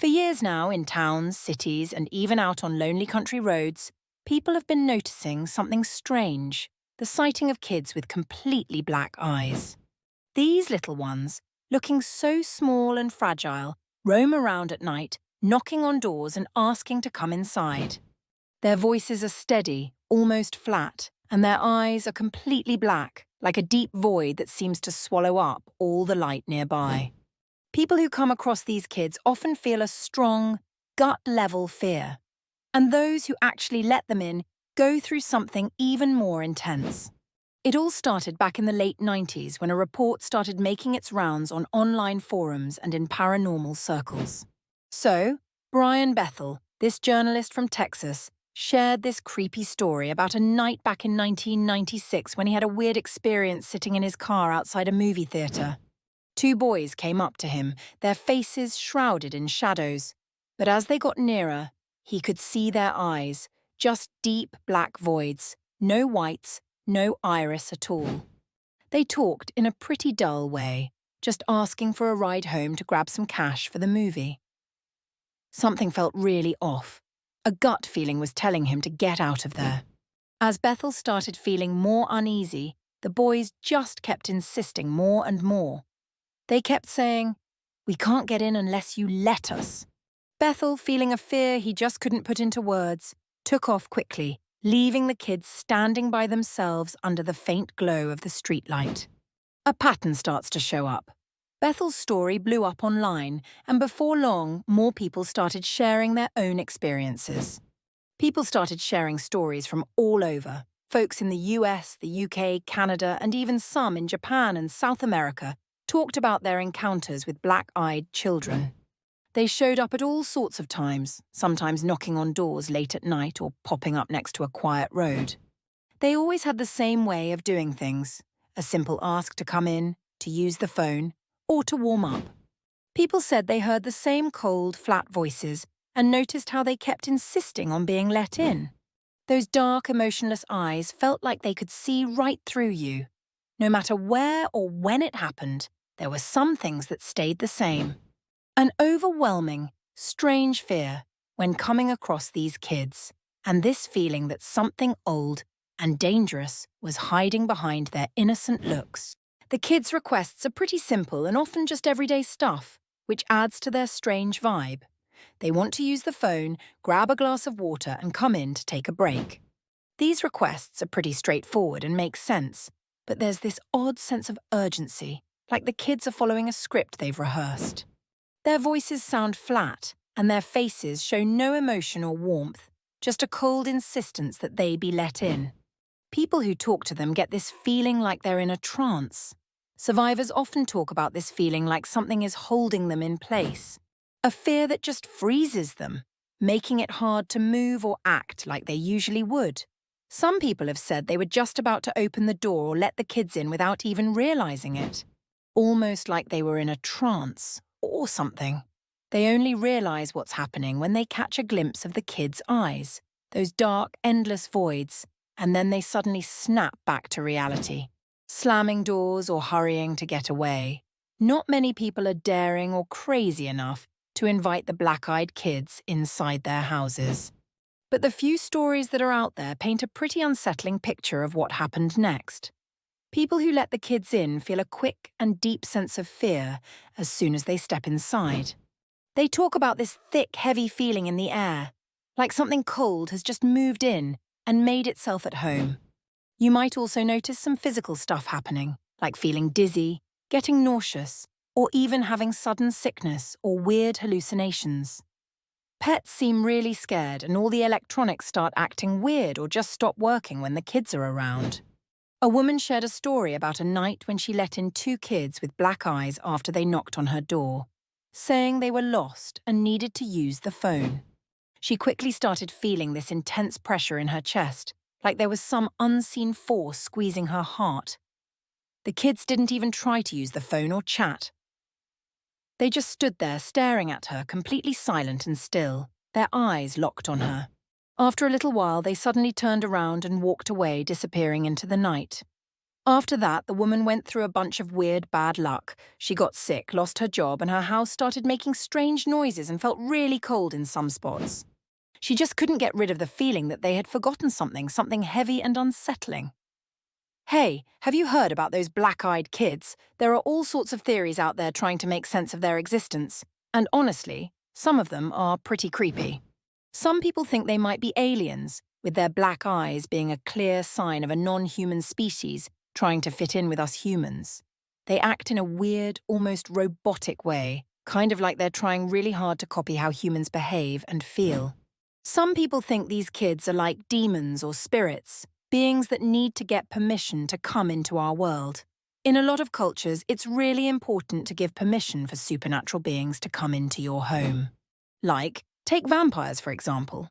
For years now, in towns, cities, and even out on lonely country roads, people have been noticing something strange: the sighting of kids with completely black eyes. These little ones, looking so small and fragile, roam around at night, knocking on doors and asking to come inside. Their voices are steady, almost flat, and their eyes are completely black, like a deep void that seems to swallow up all the light nearby. People who come across these kids often feel a strong, gut-level fear, and those who actually let them in go through something even more intense. It all started back in the late 90s when a report started making its rounds on online forums and in paranormal circles. So, Brian Bethel, this journalist from Texas, shared this creepy story about a night back in 1996 when he had a weird experience sitting in his car outside a movie theater. Two boys came up to him, their faces shrouded in shadows. But as they got nearer, he could see their eyes, just deep black voids, no whites, no iris at all. They talked in a pretty dull way, just asking for a ride home to grab some cash for the movie. Something felt really off. A gut feeling was telling him to get out of there. As Bethel started feeling more uneasy, the boys just kept insisting more and more. They kept saying, "We can't get in unless you let us." Bethel, feeling a fear he just couldn't put into words, took off quickly, leaving the kids standing by themselves under the faint glow of the streetlight. A pattern starts to show up. Bethel's story blew up online, and before long, more people started sharing their own experiences. People started sharing stories from all over. Folks in the US, the UK, Canada, and even some in Japan and South America talked about their encounters with black-eyed children. They showed up at all sorts of times, sometimes knocking on doors late at night or popping up next to a quiet road. They always had the same way of doing things: a simple ask to come in, to use the phone, or to warm up. People said they heard the same cold, flat voices and noticed how they kept insisting on being let in. Those dark, emotionless eyes felt like they could see right through you. No matter where or when it happened, there were some things that stayed the same. An overwhelming, strange fear when coming across these kids, and this feeling that something old and dangerous was hiding behind their innocent looks. The kids' requests are pretty simple and often just everyday stuff, which adds to their strange vibe. They want to use the phone, grab a glass of water, and come in to take a break. These requests are pretty straightforward and make sense, but there's this odd sense of urgency, like the kids are following a script they've rehearsed. Their voices sound flat, and their faces show no emotion or warmth, just a cold insistence that they be let in. People who talk to them get this feeling like they're in a trance. Survivors often talk about this feeling like something is holding them in place. A fear that just freezes them, making it hard to move or act like they usually would. Some people have said they were just about to open the door or let the kids in without even realizing it. Almost like they were in a trance or something. They only realize what's happening when they catch a glimpse of the kids' eyes, those dark, endless voids, and then they suddenly snap back to reality. Slamming doors or hurrying to get away. Not many people are daring or crazy enough to invite the black-eyed kids inside their houses. But the few stories that are out there paint a pretty unsettling picture of what happened next. People who let the kids in feel a quick and deep sense of fear as soon as they step inside. They talk about this thick, heavy feeling in the air, like something cold has just moved in and made itself at home. You might also notice some physical stuff happening, like feeling dizzy, getting nauseous, or even having sudden sickness or weird hallucinations. Pets seem really scared and all the electronics start acting weird or just stop working when the kids are around. A woman shared a story about a night when she let in two kids with black eyes after they knocked on her door, saying they were lost and needed to use the phone. She quickly started feeling this intense pressure in her chest, like there was some unseen force squeezing her heart. The kids didn't even try to use the phone or chat. They just stood there staring at her, completely silent and still, their eyes locked on her. After a little while, they suddenly turned around and walked away, disappearing into the night. After that, the woman went through a bunch of weird bad luck. She got sick, lost her job, and her house started making strange noises and felt really cold in some spots. She just couldn't get rid of the feeling that they had forgotten something heavy and unsettling. Hey, have you heard about those black-eyed kids? There are all sorts of theories out there trying to make sense of their existence. And honestly, some of them are pretty creepy. Some people think they might be aliens, with their black eyes being a clear sign of a non-human species trying to fit in with us humans. They act in a weird, almost robotic way, kind of like they're trying really hard to copy how humans behave and feel. Some people think these kids are like demons or spirits, beings that need to get permission to come into our world. In a lot of cultures, it's really important to give permission for supernatural beings to come into your home. Like, take vampires, for example.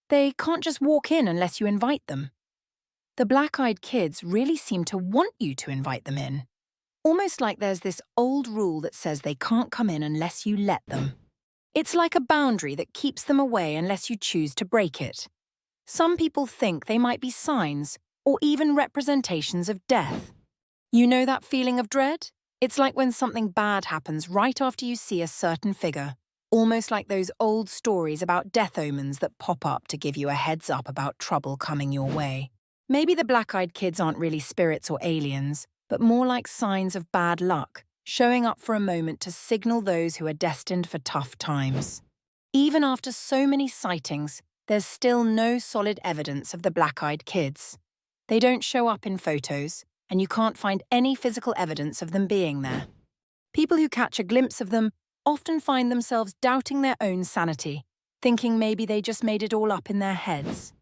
They can't just walk in unless you invite them. The black-eyed kids really seem to want you to invite them in. Almost like there's this old rule that says they can't come in unless you let them. It's like a boundary that keeps them away unless you choose to break it. Some people think they might be signs or even representations of death. You know that feeling of dread? It's like when something bad happens right after you see a certain figure, almost like those old stories about death omens that pop up to give you a heads up about trouble coming your way. Maybe the black-eyed kids aren't really spirits or aliens, but more like signs of bad luck, showing up for a moment to signal those who are destined for tough times. Even after so many sightings, there's still no solid evidence of the black-eyed kids. They don't show up in photos, and you can't find any physical evidence of them being there. People who catch a glimpse of them often find themselves doubting their own sanity, thinking maybe they just made it all up in their heads.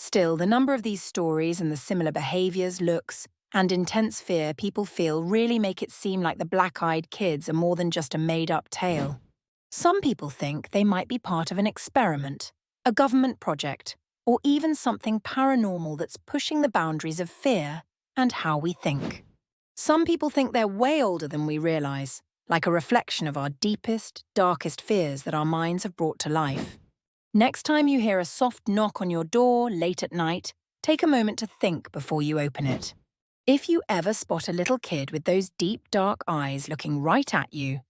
Still, the number of these stories and the similar behaviors, looks, and intense fear people feel really make it seem like the black-eyed kids are more than just a made-up tale. Some people think they might be part of an experiment, a government project, or even something paranormal that's pushing the boundaries of fear and how we think. Some people think they're way older than we realize, like a reflection of our deepest, darkest fears that our minds have brought to life. Next time you hear a soft knock on your door late at night, take a moment to think before you open it. If you ever spot a little kid with those deep, dark eyes looking right at you,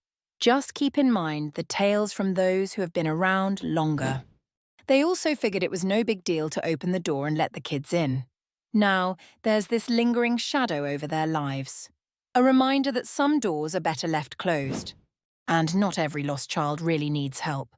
just keep in mind the tales from those who have been around longer. They also figured it was no big deal to open the door and let the kids in. Now, there's this lingering shadow over their lives. A reminder that some doors are better left closed. And not every lost child really needs help.